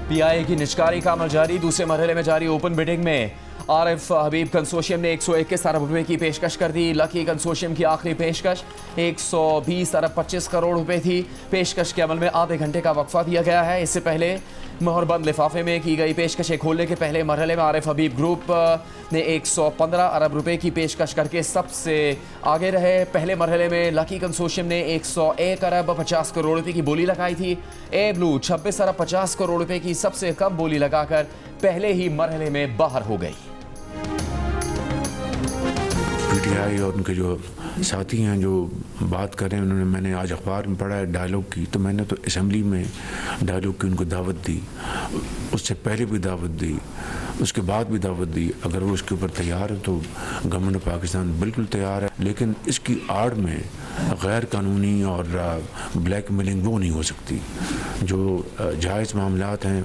PIA की निचकारी का अमल जारी। दूसरे मरहले में जारी ओपन बिडिंग में आरिफ हबीब कंसोशियम ने 121 अरब रुपए की पेशकश कर दी। लकी कंसोशियम की आखिरी पेशकश 120 अरब 25 करोड़ रुपए थी। पेशकश के अमल में आधे घंटे का वक्फा दिया गया है। इससे पहले मोहरबंद लिफाफे में की गई पेशकशें खोलने के पहले मरहले में आरिफ हबीब ग्रुप ने 115 अरब रुपए की पेशकश करके सबसे आगे रहे। पहले मरहले में लकी कंसोशियम ने 101 अरब 50 करोड़ रुपए की बोली लगाई थी। ए ब्लू 26 अरब 50 करोड़ रुपए की सबसे कम बोली लगाकर पहले ही मरहले में बाहर हो गई। पीटीआई और उनके जो साथी हैं जो बात कर रहे हैं, उन्होंने, मैंने आज अखबार में पढ़ा है डायलॉग की, तो मैंने तो असेंबली में डायलॉग की उनको दावत दी, उससे पहले भी दावत दी, उसके बाद भी दावत दी। अगर वो उसके ऊपर तैयार है तो गवर्नमेंट ऑफ पाकिस्तान बिल्कुल तैयार है, लेकिन इसकी आड़ में गैर कानूनी और ब्लैक मेलिंग वो नहीं हो सकती। जो जायज़ मामलात हैं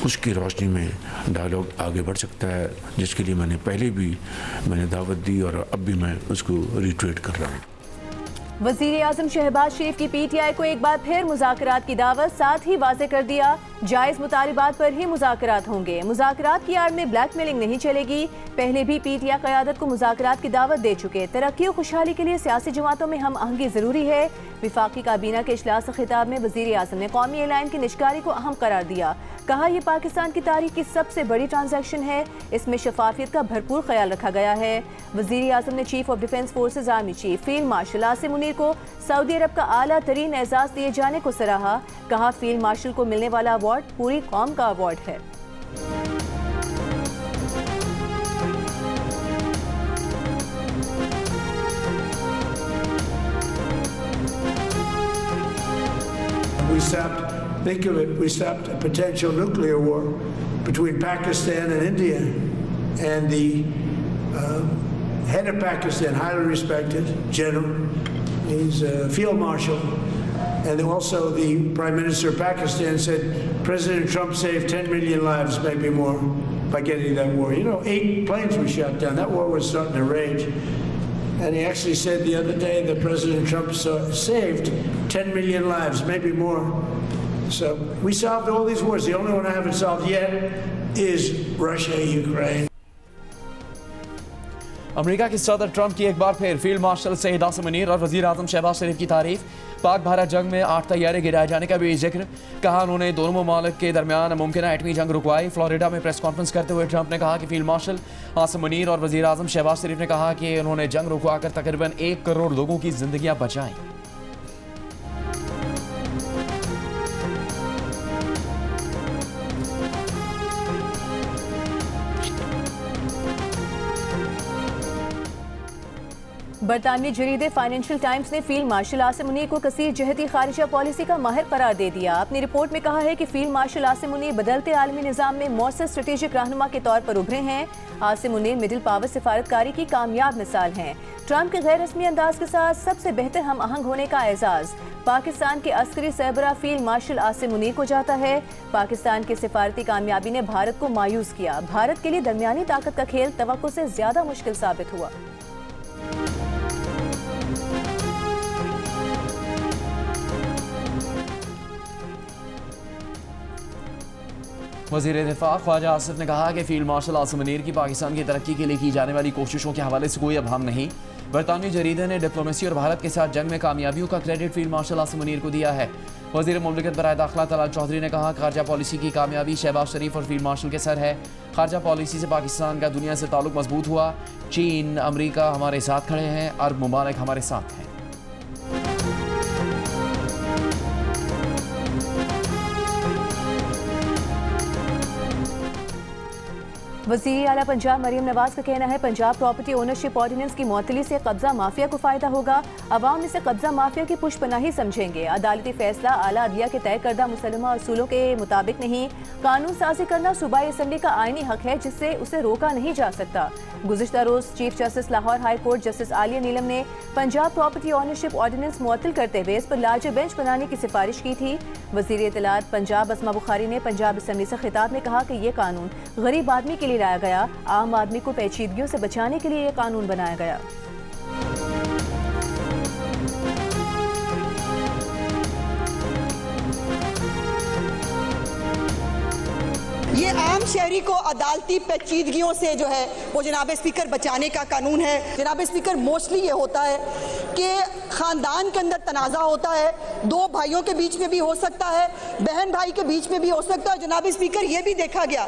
उसकी रोशनी में डायलॉग आगे बढ़ सकता है, जिसके लिए मैंने पहले भी दावत दी और अब भी मैं उसको रिट्वीट कर रहा हूँ। वज़ीर आज़म शहबाज शरीफ की पीटीआई को एक बार फिर मुज़ाकरात की दावत, साथ ही वाज़े कर दिया जायज़ मुतालिबात पर ही मुज़ाकरात होंगे। मुज़ाकरात की आड़ में ब्लैकमेलिंग नहीं चलेगी। पहले भी पीटीआई क़यादत को मुज़ाकरात की दावत दे चुके। तरक्की और खुशहाली के लिए सियासी जमातों में हम आहंगी ज़रूरी है। विफाकी काबीना के इजलास से खिताब में वज़ीर आज़म ने कौमी एलान की निजकारी को अहम करार दिया। कहा, यह पाकिस्तान की तारीख की सबसे बड़ी ट्रांजैक्शन है, इसमें शफाफियत का भरपूर ख्याल रखा गया है। वज़ीर आज़म ने chief of defence forces army chief field marshal Asim Munir को सऊदी अरब का आला तरीन एजाज़ दिए जाने को सराहा। कहा, फील्ड मार्शल को मिलने वाला अवार्ड पूरी कौम का अवार्ड है। Think of it, we stopped a potential nuclear war between Pakistan and India, and the head of Pakistan, highly respected general, he's a field marshal, and also the Prime Minister of Pakistan said President Trump saved 10 million lives, maybe more, by getting that war. You know, 8 planes were shot down. That war was starting to rage. And he actually said the other day that President Trump saved 10 million lives, maybe more. So we solved all these wars. The only one I haven't solved yet is Russia-Ukraine. America के सदर Trump की एक बार फिर field marshal Saeed Asim Munir और वज़ीर आज़म शहबाज शरीफ की तारीफ। पाक भारत जंग में 8 तैयारे गिराए जाने का भी जिक्र। कहा, उन्होंने दोनों ममालिक के दरमियान मुमकिन एटमी जंग रुकवाई। फ्लोरिडा में प्रेस कॉन्फ्रेंस करते हुए ट्रंप ने कहा कि फील्ड मार्शल आसिम मुनीर और वज़ीर आज़म शहबाज शरीफ ने कहा कि उन्होंने जंग रुकवाकर तकरीबन 1 करोड़ लोगों की जिंदगियां बचाई। बरतानवी जरीदे फाइनेंशियल टाइम्स ने फील्ड मार्शल आसिम मुनीर को कसीर जहती खारिजा पॉलिसी का माहिर करार दे दिया। अपनी रिपोर्ट में कहा है कि फील्ड मार्शल आसिम मुनीर बदलते आलमी निज़ाम में मौसर स्ट्रेटेजिक रहनुमा के तौर पर उभरे हैं। आसिम मुनीर मिडिल पावर सिफारतकारी की कामयाब मिसाल हैं। ट्रंप के गैर रस्मी अंदाज के साथ सबसे बेहतर हम आहंग होने का एजाज पाकिस्तान के अस्करी सरबराह फील्ड मार्शल आसिम मुनीर को जाता है। पाकिस्तान की सिफारती कामयाबी ने भारत को मायूस किया। भारत के लिए दरमियानी ताकत का खेल तवक्को से ज्यादा मुश्किल साबित हुआ। वज़ीर दिफा ख्वाजा आसिफ ने कहा कि फील्ड मार्शल आसिम मुनीर की पाकिस्तान की तरक्की के लिए की जाने वाली कोशिशों के हवाले से कोई अभाव नहीं। बरतानवी जरीदे ने डिप्लोमेसी और भारत के साथ जंग में कामयाबियों का credit field marshal Asim Munir को दिया है। वज़ीर मुमलिकत बराए दाखिला तलाल चौधरी ने कहा, खारजा पॉलिसी की कामयाबी शहबाज शरीफ और फील्ड मार्शल के सर है। खारजा पॉलिसी से पाकिस्तान का दुनिया से ताल्लुक मजबूत हुआ। चीन, अमरीका हमारे साथ खड़े हैं, अरब मुमालिक हमारे साथ हैं। वज़ीर आला पंजाब मरीम नवाज का कहना है, पंजाब प्रॉपर्टी ओनरशिप ऑर्डिनेंस की मुअत्तली से कब्जा माफिया को फायदा होगा। अवाम इसे कब्जा माफिया की पुष्पनाही समझेंगे। अदालती फैसला आला अदलिया के तय करदा मुसलमा असूलों के मुताबिक नहीं। कानून साजी करना सूबाई असम्बली का आईनी हक है, जिससे उसे रोका नहीं जा सकता। गुज़िश्ता रोज chief justice Lahore high court justice Aliya Neelam ने पंजाब प्रॉपर्टी ओनरशिप ऑर्डिनेंस मुअत्तल करते हुए इस पर लार्जर बेंच बनाने की सिफारिश की थी। वज़ीर इत्तलात पंजाब अस्मा बुखारी ने पंजाब असम्बली से खिताब में कहा कि यह कानून गरीब आदमी के लिए लाया गया, आम आदमी को पेचीदगियों से बचाने के लिए यह कानून बनाया गया। ये आम शहरी को अदालती पेचीदगियों से जो है वो जनाब स्पीकर बचाने का कानून है। जनाब स्पीकर मोस्टली ये होता है कि ख़ानदान के अंदर तनाज़ा होता है, दो भाइयों के बीच में भी हो सकता है, बहन भाई के बीच में भी हो सकता है। जनाब स्पीकर ये भी देखा गया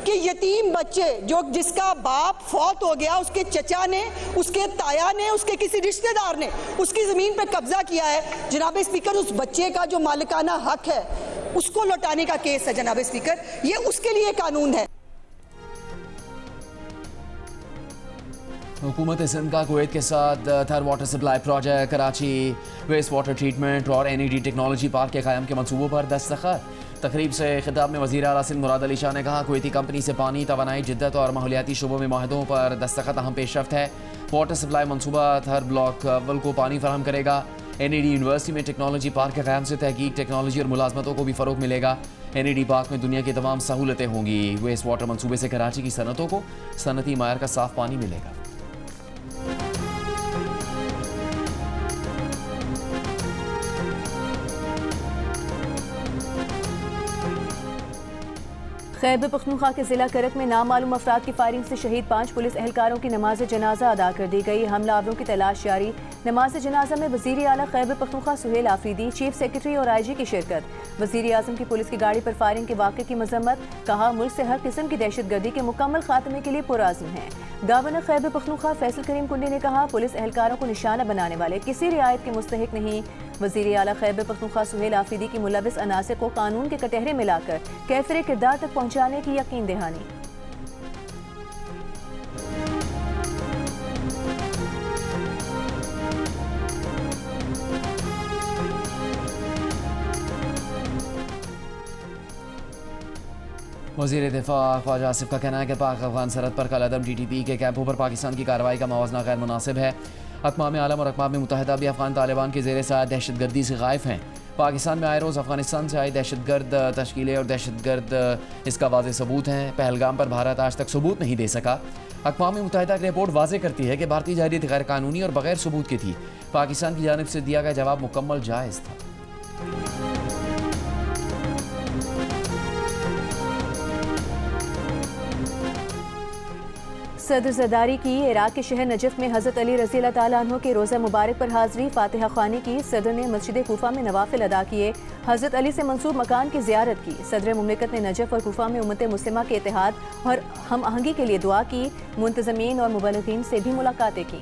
कि यतीम बच्चे जिसका बाप फौत हो गया, उसके चचा ने, उसके ताया ने, उसके किसी रिश्तेदार ने उसकी ज़मीन पर कब्जा किया है। जनाब स्पीकर उस बच्चे का जो मालिकाना हक है उसको लौटाने का केस है। जनाब स्पीकर ये उसके लिए कानून है। हुकूमत सिंध का कुवैत के साथ Thar water supply project, Karachi waste water treatment और NED टेक्नोलॉजी पार्क के क़याम के मनसूबों पर दस्तखत। तकरीब से खिताब में वज़ीर आला सिंध मुराद अली शाह ने कहा, कुवैती कंपनी से पानी, तवानाई, जिद्दत और माहौलियाती शुबों में माहिदों पर दस्तखत अहम पेशरफ्त है। वाटर सप्लाई मनसूबा हर ब्लॉक अव्वल को पानी फराहम करेगा। NED यूनिवर्सिटी में टेक्नोलॉजी पार्क के क़याम से तहकीक, टेक्नोलॉजी और मुलाजमतों को भी फ़रोग मिलेगा। NED पार्क में दुनिया की तमाम सहूलतें होंगी। वेस्ट वाटर मनसूबे से कराची की सनतों को सनती मायर का साफ पानी मिलेगा। खैबर पख्तूनख्वा के जिला करक में नामालूम अफराद की फायरिंग से शहीद 5 पुलिस एहलकारों की नमाज जनाजा अदा कर दी गई। हमलावरों की तलाश जारी। नमाज जनाजा में वज़ीर आला खैबर पख्तूनख्वा सुहेल आफरीदी, चीफ सेक्रेटरी और IG की शिरकत। वज़ीर आज़म की पुलिस की गाड़ी पर फायरिंग के वाक़े की मजम्मत। कहा, मुल्क से हर किस्म की दहशतगर्दी के मुकम्मल खात्मे के लिए पुरआज़म है। गवर्नर खैबर पख्तूनख्वा फैसल करीम कुंडी ने कहा, पुलिस एहलकारों को निशाना बनाने वाले किसी रियायत के मुस्तहिक नहीं। वज़ीर आला खैबर पख्तूनख्वा सुहेल आफरीदी की मुलविस अनासिर को कानून के कटहरे में लाकर कैफिर किरदार तक पहुँचाने की यकीन दहानी। वज़ीर दिफा ख्वाजा आसिफ का कहना है कि पाक अफगान सरहद पर कल अदम TTP के कैंपों पर पाकिस्तान की कार्रवाई का मवाजना गैर मुनासिब है। अक़वाम आलम और अक़वाम मुत्तहिदा भी अफगान तालिबान के ज़ेर साया दहशतगर्दी से गायब हैं। पाकिस्तान में आए रोज़ अफगानिस्तान से आई दहशतगर्द तश्कीलें और दहशतगर्द इसका वाज़ेह सबूत हैं। पहलगाम पर भारत आज तक सबूत नहीं दे सका। अक़वाम मुत्तहिदा की रिपोर्ट वाज़ेह करती है कि भारतीय जारियत गैर कानूनी और बगैर सबूत की थी। पाकिस्तान की जानिब से दिया गया जवाब मुकम्मल जायज़ था। सदर ज़रदारी की इराक के शहर नजफ़ में हज़रत अली रज़ी अल्लाह ताला अन्हु के रोज़ा मुबारक पर हाज़री, फातिहा ख़्वानी की। सदर ने मस्जिद कूफा में नवाफिल अदा किए। हज़रत अली से मंसूब मकान की ज़ियारत की। सदर मुमलिकत ने नजफ़ और कूफा में उम्मत मुस्लिमा के इत्तेहाद और हम आहंगी के लिए दुआ की। मुंतज़मीन और मुबल्लिगीन से भी मुलाकातें की।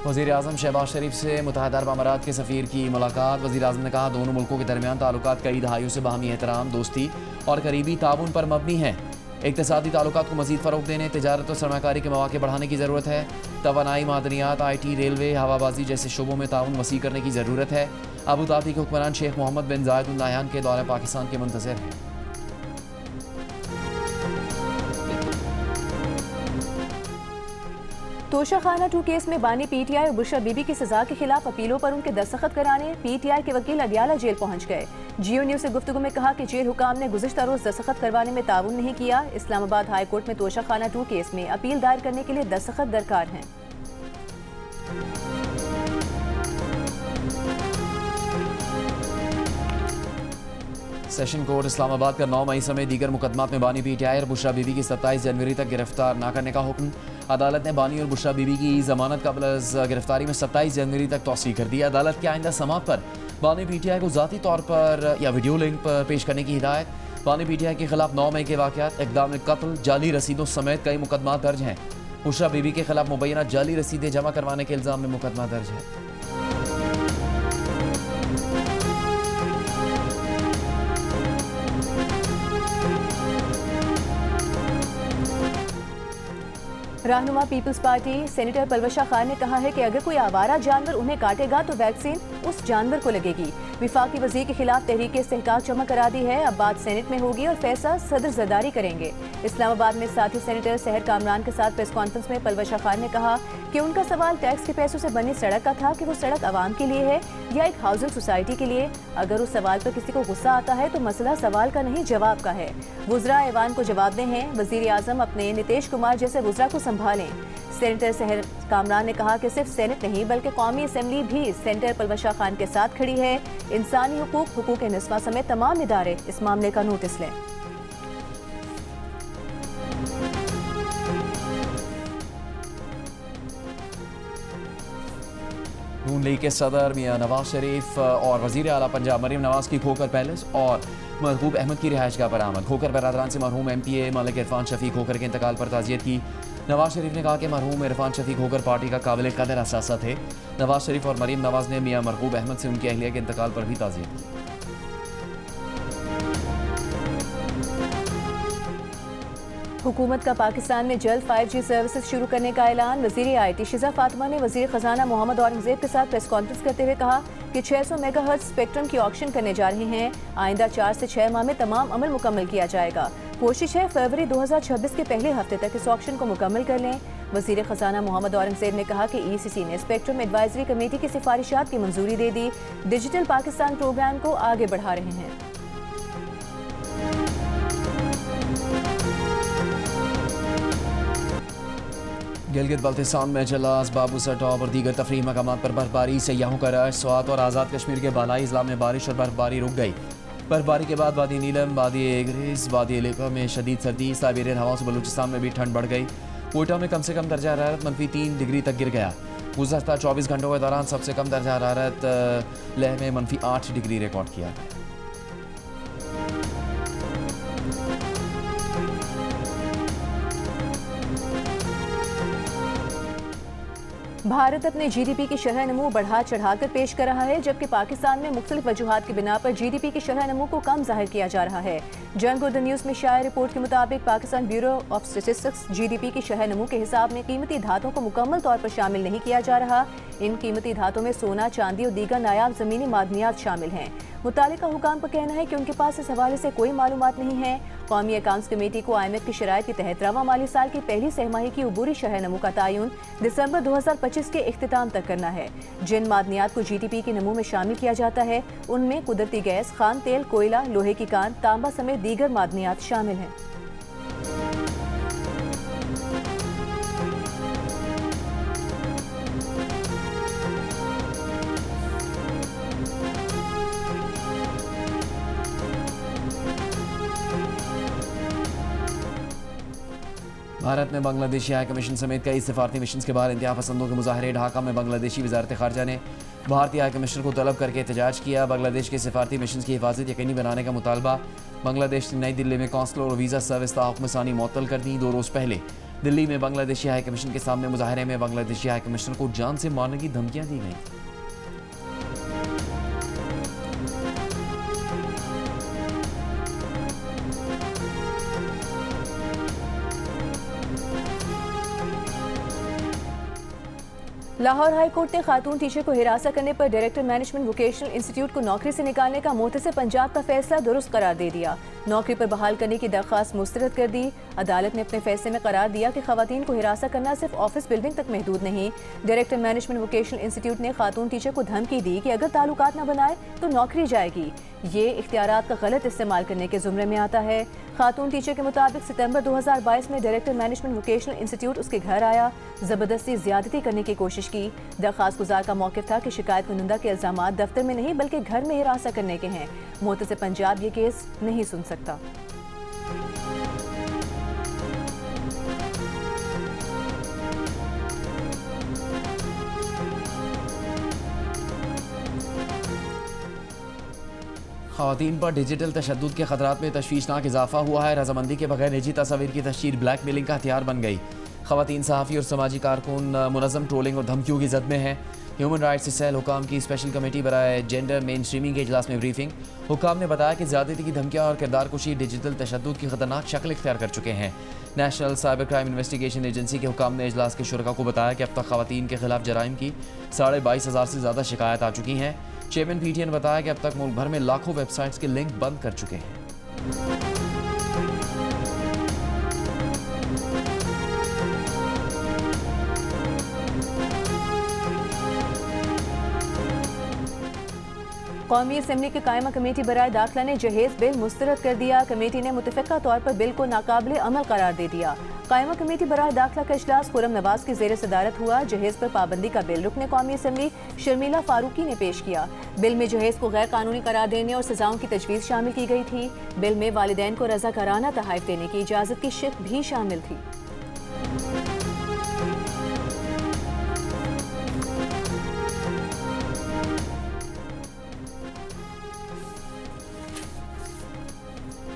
वज़ीर आज़म शहबाज शरीफ से मुत्तहिदा अरब अमारात के सफ़ीर की मुलाकात। वज़ीर आज़म ने कहा, दोनों मुल्कों के दरमियान ताल्लुकात कई दहाइयों से बाहमी एहतराम, दोस्ती और करीबी ताउन पर मबनी है। इक़्तिसादी ताल्लुकात को मज़ीद फ़रोग़ देने, तिजारत और सरमायाकारी के मौक़े बढ़ाने की ज़रूरत है। तवानाई, मादनियात, IT, रेलवे, हवाबाजी जैसे शोबों में ताउन वसी करने की ज़रूरत है। अबू धाबी के हुक्मरान शेख मोहम्मद बिन जायद अल नाह्यान के दौरे पाकिस्तान के मुंतज़िर हैं। तोशाखाना 2 केस में बानी PTI और बुशरा बीबी की सजा के खिलाफ अपीलों पर उनके दस्तखत कराने PTI के वकील अडियाला जेल पहुंच गए। जियो न्यूज़ से गुफ्तगू में कहा कि जेल हुकाम ने गुज़िश्ता रोज़ दस्तखत करवाने में ताउन नहीं किया। इस्लामाबाद हाई कोर्ट में तोशाखाना 2 केस में अपील दायर करने के लिए दस्तखत दरकार हैं। सेशन कोर्ट इस्लामाबाद का 9 मई समेत दीगर मुकदमात में बानी PTI और बुशरा बीबी की 27 जनवरी तक गिरफ्तार न करने का हुक्म। अदालत ने बानी और बुशरा बीबी की जमानत कबल गिरफ्तारी में 27 जनवरी तक तौसीह कर दी। अदालत के आइंदा समात पर बानी PTI को ज़ाती तौर पर या वीडियो लिंक पर पेश करने की हिदायत। बानी PTI के खिलाफ 9 मई के वाक़यात, इक़दाम कत्ल, जाली रसीदों समेत कई मुकदमात दर्ज हैं। बुशरा बीबी के खिलाफ मुबैना जाली रसीदें जमा करवाने के इल्ज़ाम में मुकदमा दर्ज है। रहनुमा Peoples Party senator Palwasha Khan ने कहा है कि अगर कोई आवारा जानवर उन्हें काटेगा तो वैक्सीन उस जानवर को लगेगी। विफाकी वज़ीर के खिलाफ तहरीक इस्तेहकाक जमा करा दी है। अब बात सेनेट में होगी और फैसला सदर ज़रदारी करेंगे। इस्लामाबाद में साथी सेनेटर सहर कामरान के साथ प्रेस कॉन्फ्रेंस में पलवशा खान ने कहा कि उनका सवाल टैक्स के पैसों से बनी सड़क का था कि वो सड़क आवाम के लिए है या एक हाउसिंग सोसाइटी के लिए। अगर उस सवाल पर किसी को गुस्सा आता है तो मसला सवाल का नहीं जवाब का है। वुज़रा ऐवान को जवाबदेह हैं। वज़ीर आज़म अपने नीतीश कुमार जैसे वुज़रा को संभालें। सेनेटर सहर कामरान ने कहा कि सिर्फ सेनेट नहीं बल्कि कौमी असम्बली भी सेनेटर पलवशा खान के साथ खड़ी है। इंसानी हुकूक निस्वा समेत तमाम इदारे इस मामले का नोटिस लें। नून लीग के सदर मियां नवाज शरीफ और वज़ीर आला पंजाब मरीम नवाज की खोकर पैलेस और महबूब अहमद की रिहाइशगाह पर आमद। खोकर बरादरान से मरहूम MPA मलिक इरफान शफीक खोकर के इंतकाल पर ताज़ियत की। नवाज शरीफ ने कहा कि मरहूम इरफान शफीक खोकर पार्टी का काबिल कदर असासा थे। नवाज शरीफ और मरीम नवाज ने मियां महबूब अहमद से उनकी अहलिया के इंतकाल पर भी ताज़ियत की। हुकूमत का पाकिस्तान में जल्द 5G सर्विसेज शुरू करने का ऐलान। वज़ीर IT शिजा फातिमा ने वज़ीर ख़जाना मोहम्मद औरंगज़ेब के साथ प्रेस कॉन्फ्रेंस करते हुए कहा कि 600 मेगाहर्ट्ज़ स्पेक्ट्रम की ऑक्शन करने जा रहे हैं। आइंदा 4 से 6 माह में तमाम अमल मुकम्मल किया जाएगा। कोशिश है फरवरी 2026 के पहले हफ्ते तक इस ऑक्शन को मुकम्मल कर लें। वज़ीर ख़जाना मोहम्मद औरंगज़ेब ने कहा कि ECC ने स्पेक्ट्रम एडवाइजरी कमेटी की सिफारिशात की मंजूरी दे दी। डिजिटल पाकिस्तान प्रोग्राम को आगे बढ़ा रहे हैं। गिलगित बल्तिस्तान में जलास बाबू सटॉप और दीगर तफरीह मकामात पर बर्फबारी। सयाहों का रश। स्वात और आज़ाद कश्मीर के बालाई इज़ला में बारिश और बर्फबारी रुक गई। बर्फबारी के बाद वादी नीलम, वादी एग्रिस, वादी इलाका में शदीद सर्दी। साइबेरियन हवाओं से बलूचिस्तान में भी ठंड बढ़ गई। कोयटा में कम से कम दर्जा हरारत -3 डिग्री तक गिर गया। गुज़श्ता 24 घंटों के दौरान सबसे कम दर्जा हरारत लेह में -8 डिग्री रिकॉर्ड किया। भारत अपने GDP की शरह नमू बढ़ा चढ़ाकर पेश कर रहा है, जबकि पाकिस्तान में मुख्तलिफ वजूहात की बिना पर GDP की शरह नमू को कम जाहिर किया जा रहा है। जंग उर्दू न्यूज़ में शाया रिपोर्ट के मुताबिक Pakistan bureau of statistics GDP की शरह नमू के हिसाब में कीमती धातों को मुकम्मल तौर पर शामिल नहीं किया जा रहा। इन कीमती धातों में सोना, चांदी और दीगर नायाब ज़मीनी मादनियात शामिल हैं। मुतालिका हुकाम का कहना है कि उनके पास इस हवाले से कोई मालूमात नहीं है। कौमी अकाउंट्स कमेटी को IMF की शराइत के तहत रवा माली साल की पहली सहमाही की उबूरी शरह नमू का तयन दिसंबर 2025 के इख्तिताम तक करना है। जिन मादनियात को GDP के नमू में शामिल किया जाता है उनमें कुदरती गैस, खान तेल, कोयला, लोहे की कान, तांबा समेत दीगर मादनियात शामिल हैं। भारत में बांग्लादेशी हाई कमीशन समेत कई सिफारती मिशन के बाहर इंतहा पसंदों के मुजाहरे। ढाका में बांग्लादेशी वजारत खारजा ने भारतीय हाई कमिश्नर को तलब करके एहतजाज किया। बांग्लादेश के सिफारती मिशन की हिफाजत यकीनी बनाने का मुतालबा। बांग्लादेश ने नई दिल्ली में कौंसलर और वीज़ा सर्विस ताहुक्म सानी मुअत्तल कर दी। 2 रोज़ पहले दिल्ली में बांग्लादेशी हाई कमीशन के सामने मुजाहरे में बांग्लादेशी हाई कमिश्नर को जान से मारने की धमकियाँ दी गई। लाहौर हाई कोर्ट ने खातून टीचर को हिरासत करने पर डायरेक्टर मैनेजमेंट वोकेशनल इंस्टीट्यूट को नौकरी से निकालने का मुतसिब पंजाब का फैसला दुरुस्त करार दे दिया। नौकरी पर बहाल करने की दरख्वास्त मुस्तरद कर दी। अदालत ने अपने फैसले में करार दिया कि खवातीन को हिरासत करना सिर्फ ऑफिस बिल्डिंग तक महदूद नहीं। डायरेक्टर मैनेजमेंट वोकेशनल इंस्टीट्यूट ने खातून टीचर को धमकी दी कि अगर ताल्लुकात न बनाए तो नौकरी जाएगी। ये इख्तियारात का गलत इस्तेमाल करने के जुमरे में आता है। खातून टीचर के मुताबिक सितंबर 2022 में डायरेक्टर मैनेजमेंट वोकेशनल इंस्टीट्यूट उसके घर आया, जबरदस्ती ज्यादती करने की कोशिश की। दरख्वास्त गुजार का मौक़िफ़ था कि शिकायत कुनिंदा के इल्ज़ामात दफ्तर में नहीं बल्कि घर में हिरासत करने के हैं। मुतसिब पंजाब ये केस नहीं सुन सकता। ख़वातीन पर डिजिटल तशद्दुद के खतरात में तशवीशनाक इजाफा हुआ है। रजामंदी के बगैर निजी तस्वीर की तशहीर ब्लैकमेलिंग का हथियार बन गई। ख़वातीन सहाफ़ी और समाजी कारकुन मुनज़्ज़म ट्रोलिंग और धमकियों की जद में हैं। ह्यूमन राइट्स सेल हुकाम की स्पेशल कमेटी बराए जेंडर मेन स्ट्रीमिंग के इजलास में ब्रीफिंग। हुकाम ने बताया कि ज़्यादती की धमकियाँ और किरदार कुशी डिजिटल तशद्दुद की खतरनाक शक्ल इख्तियार कर चुके हैं। National cyber crime investigation agency के हुकाम ने इजलास के शुरका को बताया कि अब तक ख़वातीन के खिलाफ जराइम की 22,500 से ज़्यादा शिकायत आ चुकी हैं। चेयरमैन PTI ने बताया कि अब तक मुल्क भर में लाखों वेबसाइट्स के लिंक बंद कर चुके हैं। कौमी असम्बली की कायमा कमेटी बराए दाखिला ने जहेज बिल मुस्तरद कर दिया। कमेटी ने मुतफ़िका तौर पर बिल को नाकाबिले अमल करार दे दिया। कायमा कमेटी बराए दाखिला का इजलास खुर्रम नवाज की ज़ेर सदारत हुआ। जहेज पर पाबंदी का बिल रुकने कौमी असम्बली शर्मिला फारूकी ने पेश किया। बिल में जहेज को गैर कानूनी करार देने और सजाओं की तजवीज़ शामिल की गई थी। बिल में वालिदैन को रज़ाकाराना तहाइफ देने की इजाज़त की शिक भी शामिल थी।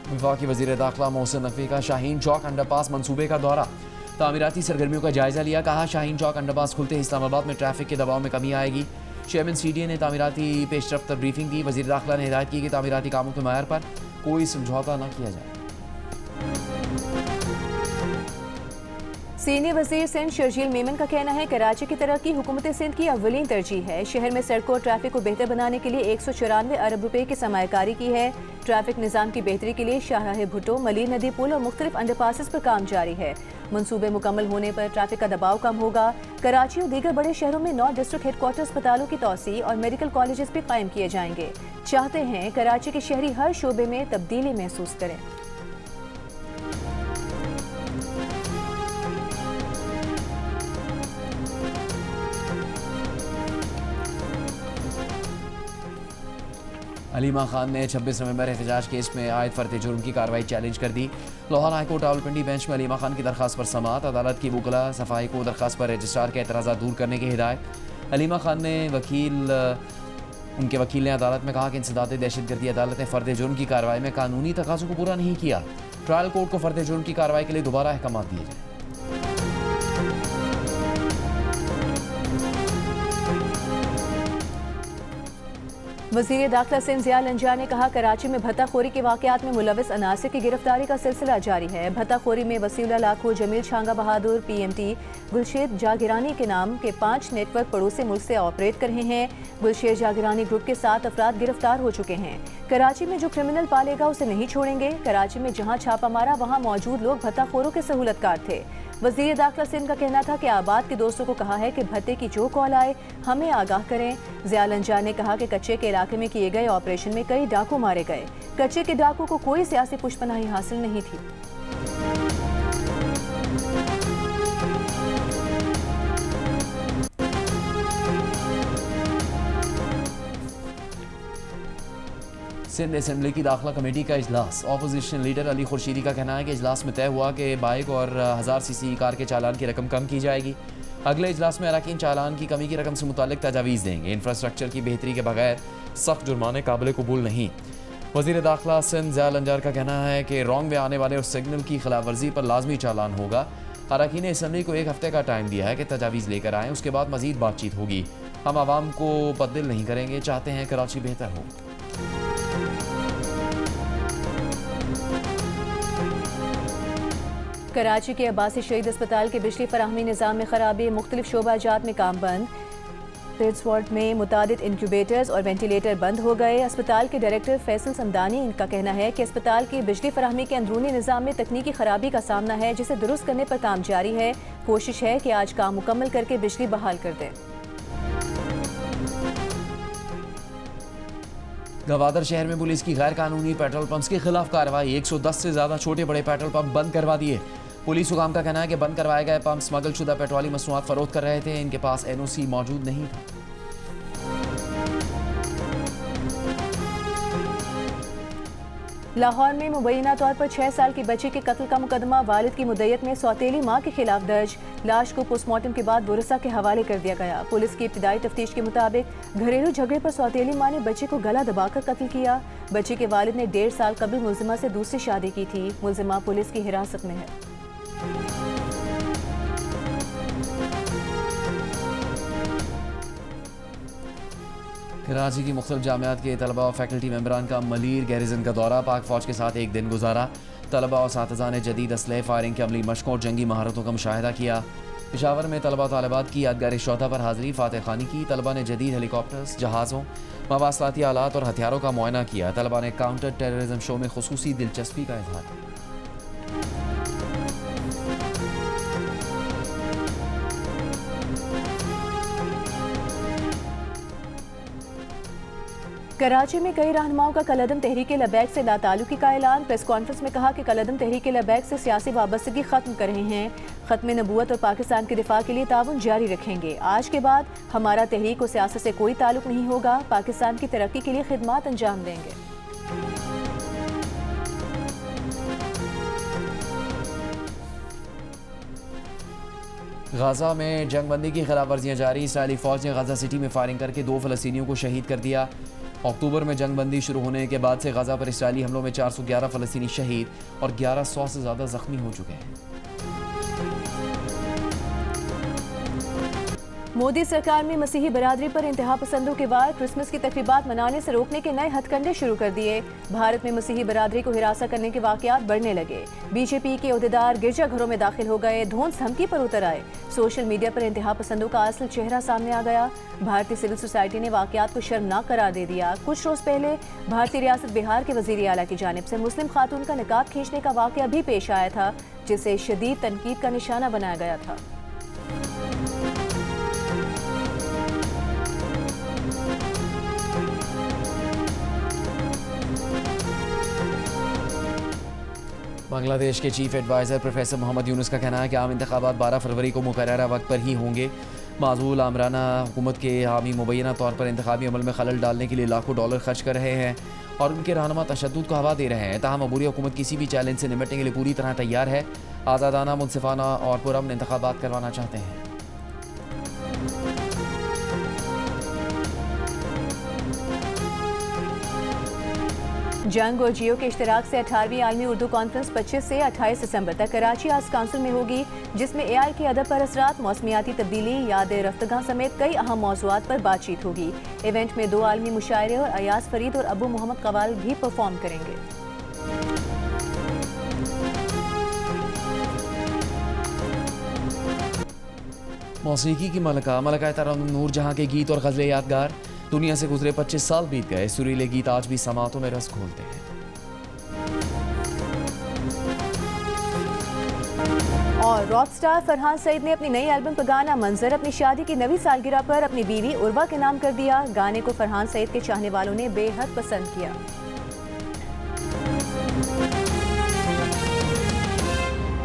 वफाकी वज़ीर दाखिला मोहसिन नकवी का शाहीन चौक अंडरपास मंसूबे का दौरा। तामीराती सरगर्मियों का जायजा लिया। कहा शाहीन चौक अंडरपास खुलते ही इस्लामाबाद में ट्रैफिक के दबाव में कमी आएगी। चेयरमैन CDA ने तामीराती पेशरफ्त ब्रीफिंग दी। वज़ीर दाखिला ने हिदायत की कि तामीराती कामों के मयार पर कोई समझौता न किया जाए। सीनियर वज़ीर सिंध शर्जील मेमन का कहना है कराची की तरक्की हुकूमत सिंध की अव्वलीन तरजीह है। शहर में सड़कों और ट्रैफिक को बेहतर बनाने के लिए 194 अरब रुपए की सरमायाकारी की है। ट्रैफिक निज़ाम की बेहतरी के लिए शाहराह भुट्टो, मलीर नदी पुल और मुख्तलिफ अंडरपासेस पर काम जारी है। मनसूबे मुकम्मल होने पर ट्रैफिक का दबाव कम होगा। कराची और दीगर बड़े शहरों में 9 डिस्ट्रिक्ट हेडक्वार्टर अस्पतालों की तौसी और मेडिकल कॉलेजेस भी कायम किए जाएंगे। चाहते हैं कराची के शहरी हर शोबे में तब्दीली महसूस करें। अलीमा खान ने 26 नवंबर एहतजाज केस में आयद फर्द जुर्म की कार्रवाई चैलेंज कर दी। लाहौर हाईकोर्ट रावलपिंडी बेंच में अलीमा खान की दरखास्त पर समाअत। अदालत की वकला सफाई को दरखास्त पर रजिस्ट्रार के एतराज़ात दूर करने की हिदायत। अलीमा खान ने उनके वकील ने अदालत में कहा कि इंसदाद दहशतगर्दी अदालत ने फर्द जुर्म की कार्रवाई में कानूनी तकाज़ों को पूरा नहीं किया। ट्रायल कोर्ट को फर्द जुर्म की कार्रवाई के लिए दोबारा अहकाम दिए जाए। वज़ीर दाखिला सिंध ज़िया लंजार ने कहा कराची में भत्ताखोरी के वाक़यात में मुलविस अनासिर की गिरफ्तारी का सिलसिला जारी है। भत्ताखोरी में वसीउल्लाह लाखो, जमील छांगा बहादुर, PMT, गुलशेर जागिरानी के नाम के 5 नेटवर्क पड़ोसी मुल्क से ऑपरेट कर रहे हैं। गुलशेर जागिरानी ग्रुप के 7 अफराद गिरफ्तार हो चुके हैं। कराची में जो क्रिमिनल पालेगा उसे नहीं छोड़ेंगे। कराची में जहाँ छापा मारा वहाँ मौजूद लोग भत्ताखोरों के सहूलतकार थे। वज़ीर दाखिला सिंध का कहना था कि आबाद के दोस्तों को कहा है कि भत्ते की जो कॉल आए हमें आगाह करें। ज़िया लंजार ने कहा कि कच्चे के इलाके में किए गए ऑपरेशन में कई डाकू मारे गए। कच्चे के डाकू को कोई सियासी पुष्पनाही हासिल नहीं थी। सिंध असेंबली की दाखिला कमेटी का इजलास। ऑपोजिशन लीडर अली खुर्शीदी का कहना है कि इजलास में तय हुआ कि बाइक और 1000 सीसी कार के चालान की रकम कम की जाएगी। अगले इजलास में अरकान चालान की कमी की रकम से मुतालिक तजावीज़ देंगे। इंफ्रास्ट्रक्चर की बेहतरी के बगैर सख्त जुर्माने काबिल कबूल नहीं। वज़ीर दाखिला सिंध ज़िया लंजार का कहना है कि रॉन्ग में आने वाले और सिग्नल की खिलाफ वर्जी पर लाजमी चालान होगा। अरकान असम्बली को 1 हफ्ते का टाइम दिया है कि तजावीज़ लेकर आएँ, उसके बाद मजीद बातचीत होगी। हम आवाम को बददिल नहीं करेंगे, चाहते हैं कराची बेहतर हो। कराची के अब्बासी शहीद अस्पताल के बिजली फराहमी निज़ाम में खराबी, मुख्तलिफ शोबाजात में काम बंद। पिट्सवर्थ में मुतादिद इंक्यूबेटर्स और वेंटिलेटर बंद हो गए। अस्पताल के डायरेक्टर फैसल समदानी इनका कहना है कि अस्पताल की बिजली फराहमी के अंदरूनी निज़ाम में तकनीकी खराबी का सामना है, जिसे दुरुस्त करने पर काम जारी है। कोशिश है कि आज काम मुकम्मल करके बिजली बहाल कर दें। गवादर शहर में पुलिस की गैर कानूनी पेट्रोल पंप्स के खिलाफ कार्रवाई। 110 से ज्यादा छोटे बड़े पेट्रोल पंप बंद करवा दिए। पुलिस हुकाम का कहना है कि बंद करवाए गए पंप स्मगल शुदा पेट्रोलियम मसनूआत फरोख्त कर रहे थे। इनके पास NOC मौजूद नहीं था। लाहौर में मुबैना तौर पर 6 साल की बच्ची के कत्ल का मुकदमा वालिद की मुद्दत में सौतेली मां के खिलाफ दर्ज। लाश को पोस्टमार्टम के बाद बुरसा के हवाले कर दिया गया। पुलिस की इब्तिदाई तफ्तीश के मुताबिक घरेलू झगड़े पर सौतेली मां ने बच्चे को गला दबाकर कत्ल किया। बच्चे के वालिद ने 1.5 साल कबल मुलजिमा से दूसरी शादी की थी। मुलजिमा पुलिस की हिरासत में है। कराची की मुख्तलिफ जामियात के तलबा और फैकल्टी मेंबरान का मलीर गैरिजन का दौरा। पाक फौज के साथ एक दिन गुजारा। तलबा और साथीज़ा ने जदीद असलहे, फायरिंग की अमली मशकों और जंगी महारतों का मुशाहिदा किया। पेशावर में तलबा तालिबात की यादगार शोधा पर हाजिरी, फातह खानी की। तलबा ने जदीद हेलीकॉप्टर्स, जहाज़ों, मवासलाती आलात और हथियारों का मुआयना किया। तलबा ने काउंटर टेररिज्म शो में खुसूसी दिलचस्पी का इजहार। कराची में कई रहनुमाओं का कलअदम तहरीक लबैक से लाताल्लुकी का ऐलान। प्रेस कॉन्फ्रेंस में कहा कि कलअदम तहरीक लबैक से सियासी वाबस्तगी खत्म कर रहे हैं, खत्म नबूवत और पाकिस्तान के दिफा के लिए ताउन जारी रखेंगे। आज के बाद हमारा तहरीक और सियासत से कोई ताल्लुक नहीं होगा, पाकिस्तान की तरक्की के लिए खिदमत अंजाम देंगे। गाजा में जंगबंदी की खिलाफ वर्जियाँ जारी। इसराइली फौज ने गाजा सिटी में फायरिंग करके 2 फ़लस्तीनियों को शहीद कर दिया। अक्टूबर में जंगबंदी शुरू होने के बाद से गाजा पर इसराइली हमलों में 411 फ़लस्तीनी शहीद और 1100 से ज़्यादा ज़ख्मी हो चुके हैं। मोदी सरकार में मसीही बरादरी पर इंतहा पसंदों के वार। क्रिसमस की तकरीबात मनाने से रोकने के नए हथकंडे शुरू कर दिए। भारत में मसीही बरादरी को हिरासत करने के वाकयात बढ़ने लगे। बीजेपी के ओहदेदार गिरजाघरों में दाखिल हो गए, धौंस धमकी पर उतर आए। सोशल मीडिया पर इंतहा पसंदों का असल चेहरा सामने आ गया। भारतीय सिविल सोसाइटी ने वाकयात को शर्मनाक करार दे दिया। कुछ रोज पहले भारतीय रियासत बिहार के वजीर आला की जानिब से मुस्लिम खातून का निकाब खींचने का वाकया भी पेश आया था, जिसे शदीद तनकीद का निशाना बनाया गया था। बांग्लादेश के chief adviser professor Mohammad Yunus का कहना है कि आम इंतखाबात 12 फरवरी को मुकर्ररा वक्त पर ही होंगे। माजूल आमराना हुकूमत के हामी मुबैना तौर पर इंतखाबी अमल में खलल डालने के लिए लाखों डॉलर खर्च कर रहे हैं और उनके रहनुमा तशद्दुद को हवा दे रहे हैं। ताहम अबूरी हुकूमत किसी भी चैलेंज से निपटने के लिए पूरी तरह तैयार है। आज़ादाना, मुनसिफाना और पुरअमन इंतखाबात करवाना चाहते हैं। जंग और जियो के इश्तराक से 18वीं आलमी उर्दू कॉन्फ्रेंस 25 से 28 दिसंबर तक कराची आर्ट्स काउंसिल में होगी, जिसमें AI के अदब पर असरात, मौसमियाती तब्दीली, याद रफ्तगा समेत कई अहम मौज़ूआत पर बातचीत होगी। इवेंट में 2 आलमी मुशायरे और अयाज फरीद और अबू मोहम्मद कवाल भी परफॉर्म करेंगे। मौसीकी की मलका तरन्नुम नूरजहां के गीत और गज़लें यादगार। दुनिया से गुजरे 25 साल बीत गए, सुरीले गीत आज भी समातों में रस घोलते हैं। और रॉक स्टार फरहान सईद ने अपनी नई एल्बम का गाना मंजर अपनी शादी की 9वीं सालगिरह पर अपनी बीवी उर्वा के नाम कर दिया। गाने को फरहान सईद के चाहने वालों ने बेहद पसंद किया।